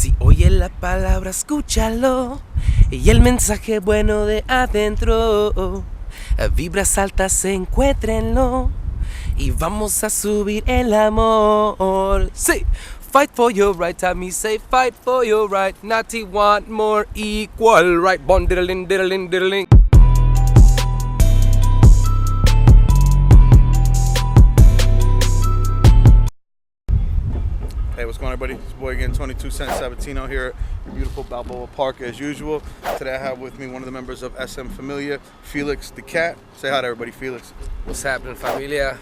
Si oye la palabra, escúchalo. Y el mensaje bueno de adentro. Vibras altas, encuéntrenlo. Y vamos a subir el amor. Sí. Fight for your right, Tommy say fight for your right. Not to want more equal right. Bon diddling diddling diddling. Hey, what's going on, everybody? It's your boy again, 22 Cent Sabatino here at beautiful Balboa Park as usual. Today I have with me one of the members of SMFamilia, Felix the Cat. Say hi to everybody, Felix. What's happening, Familia?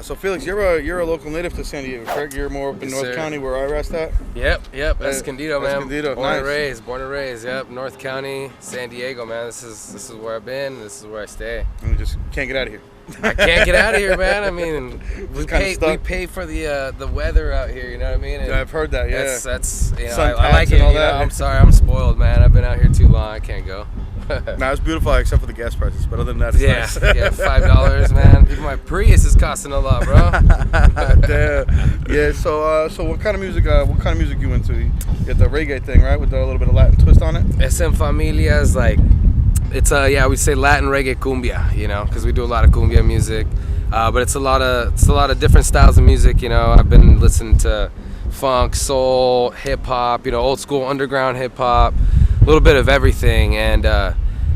So Felix, you're a local native to San Diego, correct? You're more up in North County where I rest at? Yep, Escondido, man. Escondido, born nice. and raised, yep, North County, San Diego, man. This is where I've been, this is where I stay. And you just can't get out of here. I can't get out of here, man. I mean, we pay for the weather out here, you know what I mean? And I've heard that, yeah. That's you know, Sun I like pads it, and all you know, that. I'm sorry, I'm spoiled, man. I've been out here too long, I can't go. Nah, it's beautiful except for the gas prices, but other than that, it's nice. Yeah, $5, man. Even my Prius is costing a lot, bro. Damn. Yeah. So what kind of music you into? You get the reggae thing, right, with a little bit of Latin twist on it. SMFamilia is like, it's we say Latin reggae cumbia, you know, because we do a lot of cumbia music, but it's a lot of different styles of music, you know. I've been listening to funk, soul, hip hop, you know, old school underground hip hop, a little bit of everything, and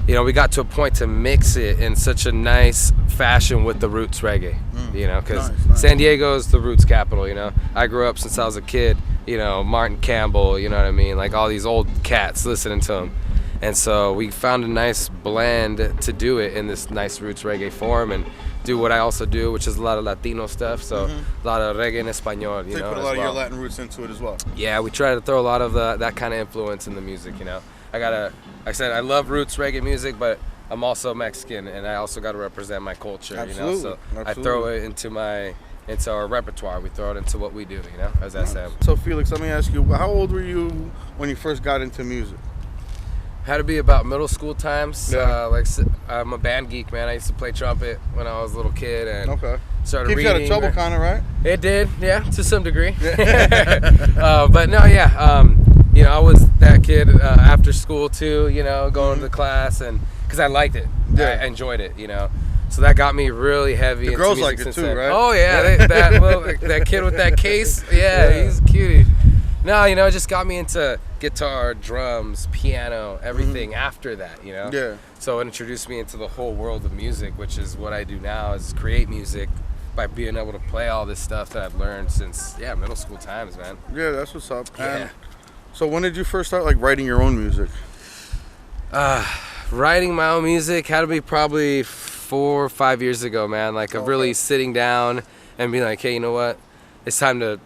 you know, we got to a point to mix it in such a nice fashion with the roots reggae, you know, because nice. San Diego is the roots capital, you know. I grew up since I was a kid, you know, Martin Campbell, you know what I mean, like all these old cats listening to them. And so we found a nice blend to do it in this nice roots reggae form and do what I also do, which is a lot of Latino stuff, so a lot of reggae en español, you know. So you put a lot of your Latin roots into it as well. Yeah, we try to throw a lot of that kind of influence in the music, you know. Like I said, I love roots reggae music, but I'm also Mexican, and I also got to represent my culture, Absolutely. you know. So Absolutely. I throw it into our repertoire. We throw it into what we do, you know, as SM. So Felix, let me ask you, how old were you when you first got into music? Had to be about middle school times. Yeah. I'm a band geek, man. I used to play trumpet when I was a little kid, and started Keeps reading. you out of trouble, kind of, right? It did, yeah, to some degree. But no, yeah. You know, I was that kid after school too. You know, going to class, and because I liked it, I enjoyed it. You know, so that got me really heavy. The girls like it too, right? Oh yeah, that kid with that case. Yeah, he's a cutie. No, you know, it just got me into guitar, drums, piano, everything after that, you know? Yeah. So it introduced me into the whole world of music, which is what I do now, is create music by being able to play all this stuff that I've learned since, middle school times, man. Yeah, that's what's up. Yeah. And so when did you first start, like, writing your own music? Writing my own music had to be probably 4 or 5 years ago, man. Like, of really sitting down and being like, hey, you know what? It's time to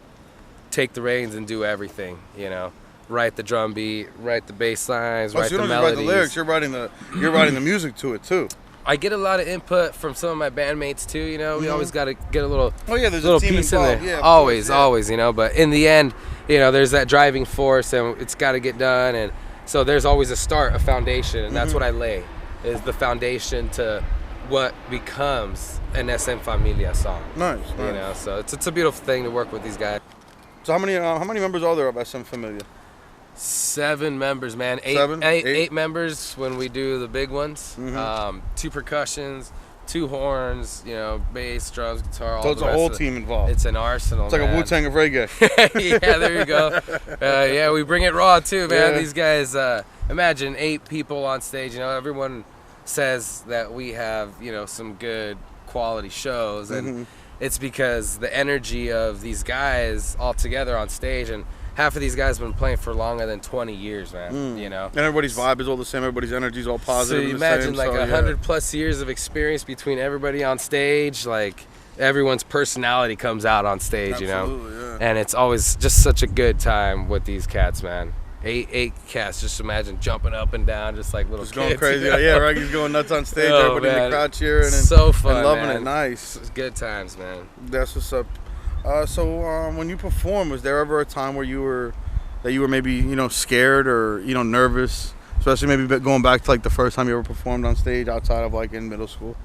take the reins and do everything, you know. Write the drum beat, write the bass lines, write the melodies. So you don't just write the lyrics, you're writing the music to it too. I get a lot of input from some of my bandmates too, you know. We always got to get a little there's little a team piece involved. in there. Yeah, always, you know, but in the end, you know, there's that driving force and it's got to get done, and so there's always a start, a foundation, and that's what I lay, is the foundation to what becomes an SMFamilia song. Nice. You know, so it's a beautiful thing to work with these guys. So how many members are there of SMFamilia? 7 members, man. Eight members when we do the big ones. 2 percussions, 2 horns, you know, bass, drums, guitar. All so it's a whole team involved. It's an arsenal. It's like a Wu-Tang of reggae. Yeah, there you go. We bring it raw too, man. These guys, imagine 8 people on stage. You know, everyone says that we have, you know, some good quality shows, and it's because the energy of these guys all together on stage, and half of these guys have been playing for longer than 20 years, man, you know. And everybody's vibe is all the same, everybody's energy is all positive. So you imagine like 100 plus years of experience between everybody on stage, like everyone's personality comes out on stage, you know. And it's always just such a good time with these cats, man. 8 cats, just imagine jumping up and down just like little kids. Going crazy. Yeah, right, he's going nuts on stage, everybody in the crowd cheering and so fun, and loving man. it. Nice. It's good times, man. That's what's up. So when you perform, was there ever a time where you were maybe, you know, scared or, you know, nervous, especially maybe going back to like the first time you ever performed on stage outside of like in middle school?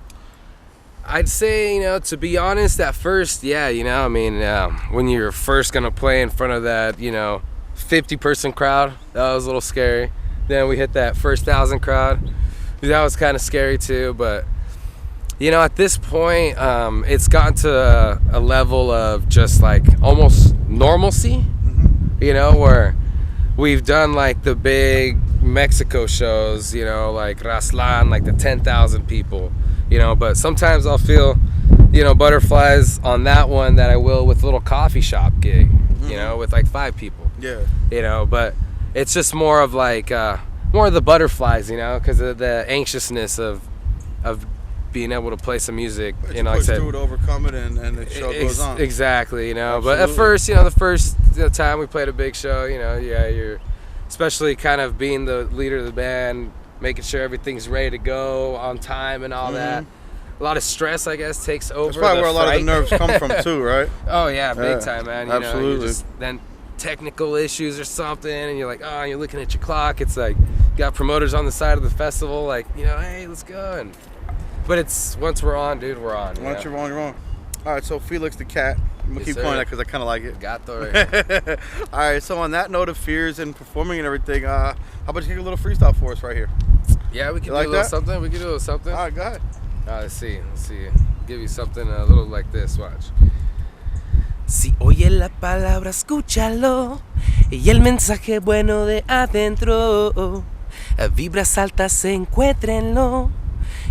I'd say, you know, to be honest, at first, yeah, you know, I mean, when you're first gonna play in front of that, you know, 50-person crowd. That was a little scary. Then we hit that first 1,000 crowd. That was kind of scary too. But you know, at this point, it's gotten to a level of just like almost normalcy. You know, where we've done like the big Mexico shows, you know, like Raslan, like the 10,000 people, you know, but sometimes I'll feel, you know, butterflies on that one that I will with a little coffee shop gig, you know, with like 5 people. Yeah. You know, but it's just more of like, more of the butterflies, you know, because of the anxiousness of being able to play some music. But you know, like I said, through it, overcome it, and the show goes on. Exactly, you know. Absolutely. But at first, you know, the first time we played a big show, you know, yeah, you're especially kind of being the leader of the band, making sure everything's ready to go on time and all that. A lot of stress, I guess, takes over. That's probably where a lot of the nerves come from too, right? Oh yeah, big time, man. You absolutely. know, you just, then technical issues or something, and you're like, oh, you're looking at your clock. It's like you got promoters on the side of the festival, like, you know, hey, let's go. But it's once we're on, dude, we're on. Once you're on, you're on. All right, so Felix the cat. I'm gonna keep calling that because I kind of like it. Gato right. All right, so on that note of fears and performing and everything, how about you get a little freestyle for us right here? Yeah, we can do like a little that? something. We can do a little something. All right, go ahead. Let's see. Give you something a little like this. Watch. Si oye la palabra, escúchalo. Y el mensaje bueno de adentro. Vibras altas, encuéntrenlo.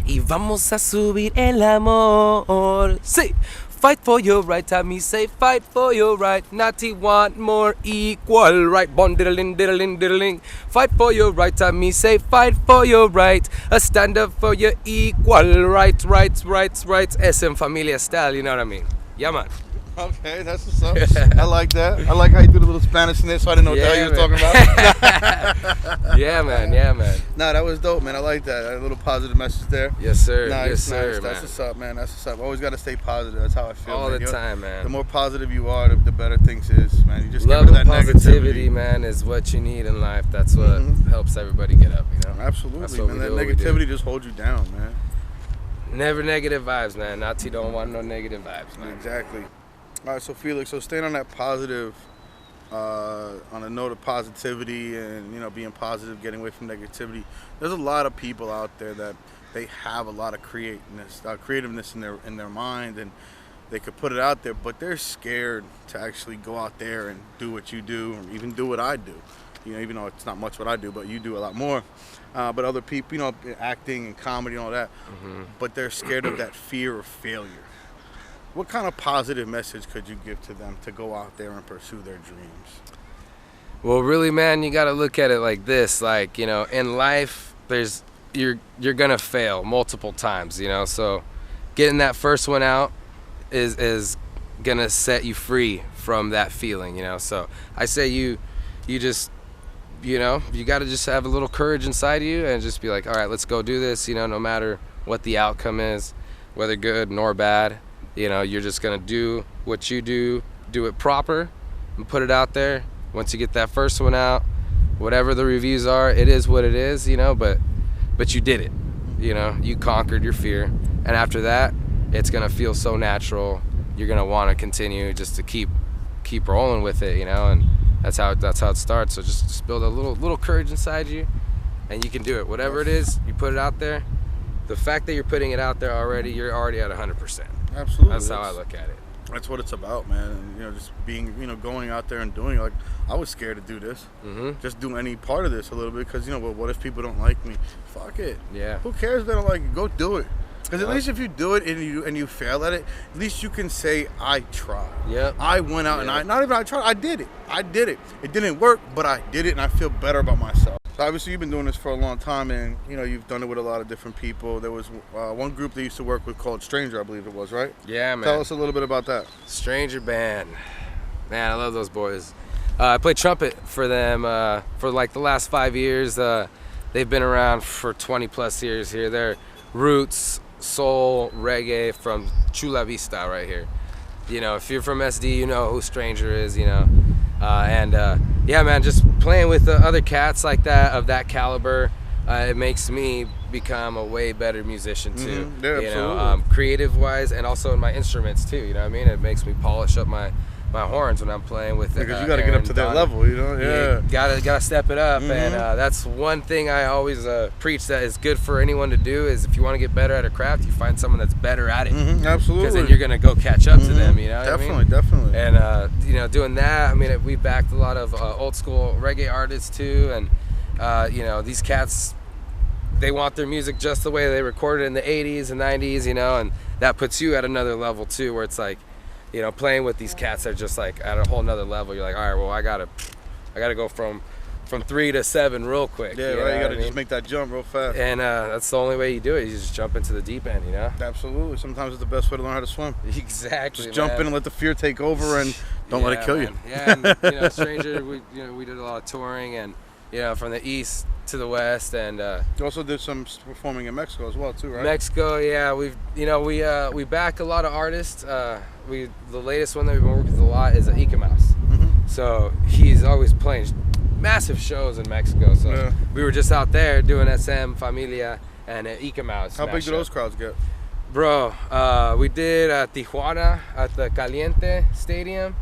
Y vamos a subir el amor. Sí. Fight for your right, me say fight for your right. Natty want more equal right. Bon diddling, diddling, diddling. Fight for your right, me say fight for your right. Stand up for your equal right. SMFamilia style, you know what I mean? Yeah, man. Okay, that's what's up. I like that. I like how you do the little Spanish in there, so I didn't know what the hell you were talking about. Yeah, man. Nah, that was dope, man. I like that. A little positive message there. Yes, sir. Nice, yes, sir, nice. man. That's what's up, man. That's what's up. Always got to stay positive. That's how I feel. All man. the time, man. The more positive you are, the better things is, man. You just love get rid and of that positivity, man, is what you need in life. That's what helps everybody get up, you know? Absolutely, That's what man. we That do, negativity just holds you down, man. Never negative vibes, man. Nati don't want no negative vibes, man. Exactly. All right, so Felix, so staying on that positive, on a note of positivity and, you know, being positive, getting away from negativity, there's a lot of people out there that they have a lot of creativeness in their mind, and they could put it out there, but they're scared to actually go out there and do what you do, or even do what I do. You know, even though it's not much what I do, but you do a lot more. But other people, you know, acting and comedy and all that, but they're scared of that fear of failure. What kind of positive message could you give to them to go out there and pursue their dreams? Well, really, man, you got to look at it like this. Like, you know, in life, you're gonna fail multiple times. You know, so getting that first one out is gonna set you free from that feeling. You know, so I say you just, you know, you got to just have a little courage inside you and just be like, all right, let's go do this. You know, no matter what the outcome is, whether good nor bad. You know, you're just gonna do what you do it proper, and put it out there. Once you get that first one out, whatever the reviews are, it is what it is, you know, but you did it. You know, you conquered your fear. And after that, it's gonna feel so natural. You're gonna wanna continue just to keep rolling with it, you know, and that's how it starts. So just build a little courage inside you, and you can do it. Whatever it is, you put it out there. The fact that you're putting it out there already, you're already at 100%. Absolutely. That's how I look at it. That's what it's about, man. And, you know, just being, you know, going out there and doing it. Like, I was scared to do this. Just do any part of this a little bit because, you know, well, what if people don't like me? Fuck it. Yeah. Who cares if they don't like you? Go do it. Because at least if you do it and you fail at it, at least you can say, I tried. Yep. I went out and I tried. I did it. It didn't work, but I did it, and I feel better about myself. So obviously you've been doing this for a long time, and you know you've done it with a lot of different people. There was one group that you used to work with called Stranger, I believe it was, right? Yeah, man. Tell us a little bit about that. Stranger band. Man, I love those boys. I played trumpet for them for like the last 5 years. They've been around for 20 plus years here. They're roots, soul, reggae from Chula Vista right here. You know, if you're from SD, you know who Stranger is, you know. Yeah, man, just playing with other cats like that, of that caliber, it makes me become a way better musician too. Yeah, you absolutely. know, creative wise, and also in my instruments too, you know what I mean? It makes me polish up my my horns when I'm playing with because you got to get up to their level, you know. Yeah, gotta step it up, and that's one thing I always preach that is good for anyone to do. Is if you want to get better at a craft, you find someone that's better at it. Absolutely, because then you're gonna go catch up to them. You know, definitely. And you know, doing that, I mean, we backed a lot of old school reggae artists too, and you know, these cats, they want their music just the way they recorded in the 80s and 90s, you know, and that puts you at another level too, where it's like, you know, playing with these cats are just like at a whole nother level. You're like, all right, well, I gotta go from 3 to 7 real quick. Yeah, right. You gotta just make that jump real fast. And that's the only way you do it. You just jump into the deep end, you know. Absolutely. Sometimes it's the best way to learn how to swim. Exactly. Just jump in and let the fear take over, and don't let it kill you. Yeah, and you know, Stranger, we did a lot of touring, and you know, from the east to the west, and you also did some performing in Mexico as well too, right? Mexico, yeah. We back a lot of artists. The latest one that we've been working with a lot is Ika Mouse. So he's always playing massive shows in Mexico. So we were just out there doing SMFamilia and Ika Mouse. How big do those crowds get? Bro, we did Tijuana at the Caliente Stadium,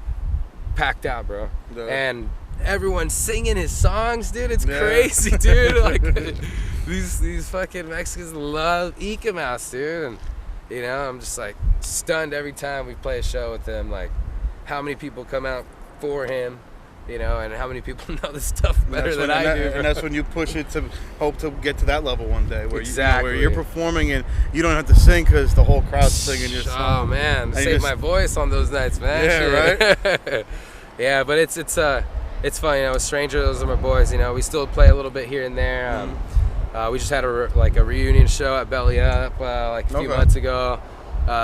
packed out, bro. And everyone's singing his songs, dude. It's crazy, dude. Like these fucking Mexicans love Ika Mouse, dude. And you know, I'm just like stunned every time we play a show with them. Like how many people come out for him, you know, and how many people know this stuff better than I do. And that's when you push it to hope to get to that level one day, where exactly. where you're performing and you don't have to sing because the whole crowd's singing your song. Oh man, save my voice on those nights, man. Yeah, right. Yeah, but it's fun, you know. With Stranger, those are my boys. You know, we still play a little bit here and there. We just had a reunion show at Belly Up like a few months ago.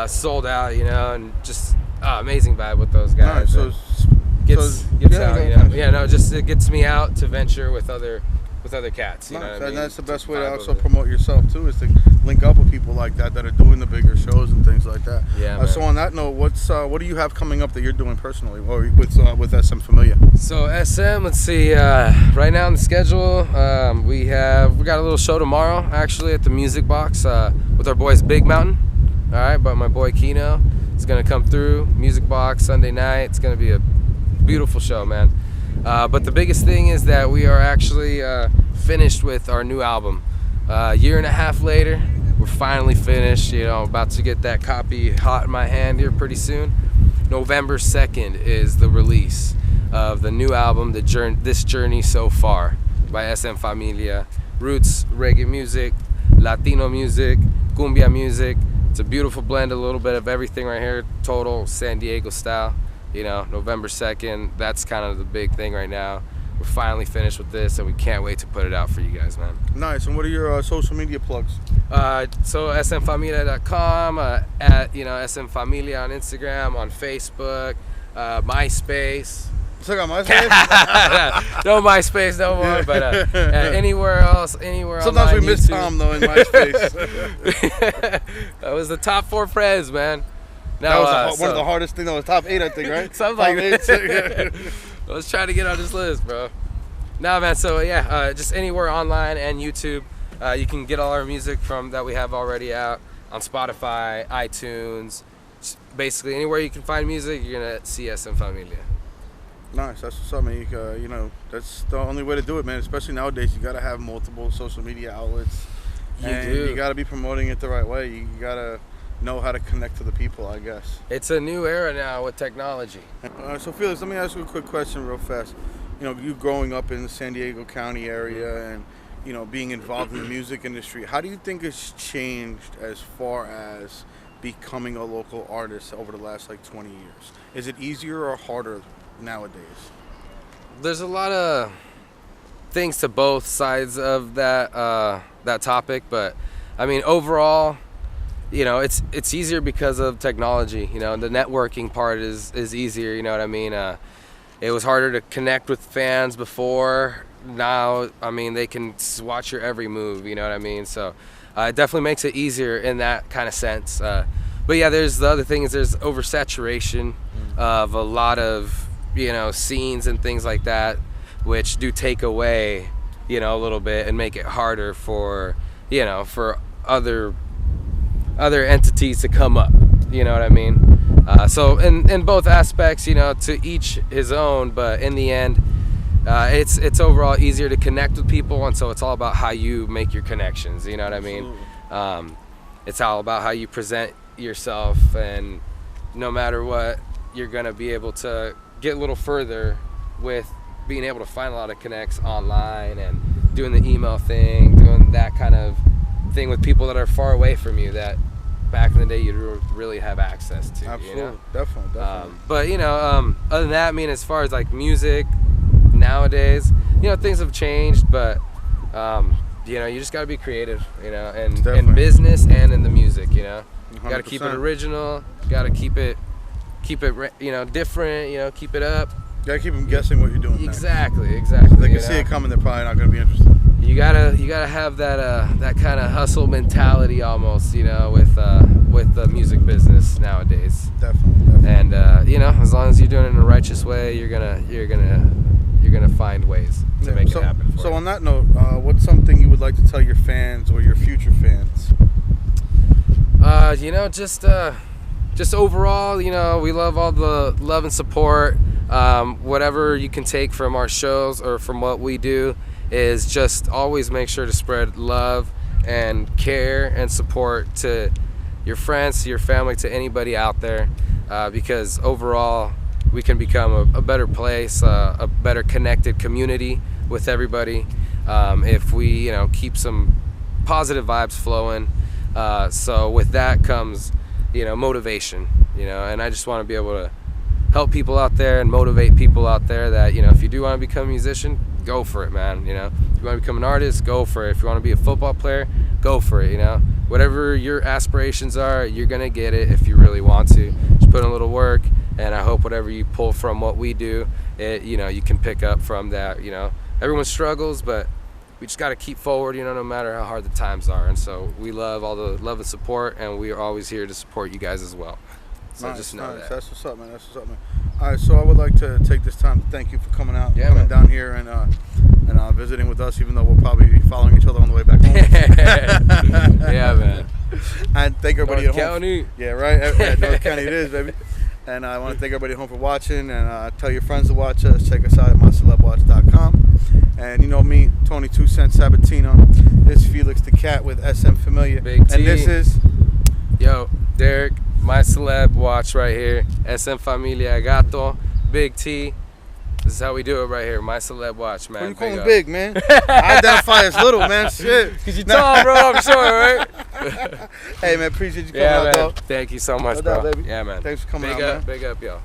Sold out, you know, and just amazing vibe with those guys. Nice. Gets out, you know. Yeah, no, just it gets me out to venture with other cats. You know what I mean? And that's the best way to also promote yourself too, is to link up with people like that are doing the bigger shows and things like that. Yeah. So on that note, what do you have coming up that you're doing personally, or with SMFamilia? So SM, let's see. Right now on the schedule, we got a little show tomorrow actually at the Music Box with our boys Big Mountain. All right, but my boy Kino is gonna come through. Music Box Sunday night. It's gonna be a beautiful show, man. But the biggest thing is that we are actually finished with our new album. A year and a half later, we're finally finished. You know, about to get that copy hot in my hand here pretty soon. November 2nd is the release of the new album, This Journey So Far by SMFamilia. Roots, reggae music, Latino music, cumbia music. It's a beautiful blend, a little bit of everything right here, total San Diego style. You know, November 2nd, that's kind of the big thing right now. We're finally finished with this, and we can't wait to put it out for you guys, man. Nice. And what are your social media plugs? So smfamilia.com, at SMFamilia on Instagram, on Facebook, MySpace. Still got MySpace? No MySpace no more, but anywhere else, Sometimes we miss YouTube. Tom though in MySpace. That was the top 4 friends, man. That was one of the hardest things. That was top 8, I think, right? Something like that. I was trying to get on this list, bro. Nah, man. So yeah, just anywhere online and YouTube, you can get all our music from that we have already out on Spotify, iTunes. Just basically anywhere you can find music, you're gonna see SMFamilia. Nice. That's what's up, man. You know, that's the only way to do it, man. Especially nowadays, you gotta have multiple social media outlets. You gotta be promoting it the right way. You gotta know how to connect to the people, I guess. It's a new era now with technology. So Felix, let me ask you a quick question real fast. You know, you growing up in the San Diego County area and, you know, being involved in the music industry, how do you think it's changed as far as becoming a local artist over the last 20 years? Is it easier or harder nowadays? There's a lot of things to both sides of that topic, but I mean overall, you know, it's easier because of technology. You know, the networking part is easier. You know what I mean? It was harder to connect with fans before. Now, I mean, they can watch your every move. You know what I mean? So it definitely makes it easier in that kind of sense. But yeah, there's the other thing is there's oversaturation of a lot of, you know, scenes and things like that, which do take away, you know, a little bit and make it harder for, you know, for other entities to come up. You know what I mean? So in both aspects, to each his own, but in the end, it's overall easier to connect with people, and so it's all about how you make your connections. You know what I mean? It's all about how you present yourself, and no matter what, you're gonna be able to get a little further with being able to find a lot of connects online and doing the email thing, doing that kind of thing with people that are far away from you that back in the day you'd really have access to. Absolutely, definitely. But other than that, I mean, as far as like music nowadays, things have changed, but you just got to be creative, and in business and in the music, you got to keep it original, got to keep it different, keep it up. You gotta keep them guessing what you're doing. Exactly. If they can see it coming, they're probably not gonna be interested. You gotta have that kind of hustle mentality almost, with the music business nowadays. Definitely. And as long as you're doing it in a righteous way, you're gonna find ways to make it happen. So on that note, what's something you would like to tell your fans or your future fans? Just overall, we love all the love and support. Whatever you can take from our shows or from what we do is just always make sure to spread love and care and support to your friends, to your family, to anybody out there, because overall we can become a better place, a better connected community with everybody, if we keep some positive vibes flowing. So with that comes motivation, and I just want to be able to help people out there and motivate people out there that if you do want to become a musician, go for it, man. If you want to become an artist, go for it. If you want to be a football player, go for it. Whatever your aspirations are, you're gonna get it if you really want to. Just put in a little work, and I hope whatever you pull from what we do, you can pick up from that. Everyone struggles, but we just got to keep forward, no matter how hard the times are. And so we love all the love and support, and we are always here to support you guys as well. So just know that. That's what's up, man. All right, so I would like to take this time to thank you for coming out, man. down here and visiting with us, even though we'll probably be following each other on the way back home. Yeah, man. And thank everybody North at home. County. Yeah, right. North County it is, baby. And I want to thank everybody at home for watching, and tell your friends to watch us. Check us out at mycelebwatch.com. And you know me, Tony 2 Cents Sabatino. This is Felix the Cat with SMFamilia. Big T. And this is... Yo, Derek, My Celeb Watch right here. SMFamilia Gato. Big T. This is how we do it right here. My Celeb Watch, man. What you call him big, man? I identify as little, man. Shit. Because you're tall, bro, I'm sure, right? Hey, man, appreciate you coming out, though. Thank you so much, No bro. doubt, baby. Yeah, man. Thanks for coming out, man. man. Big up, yo.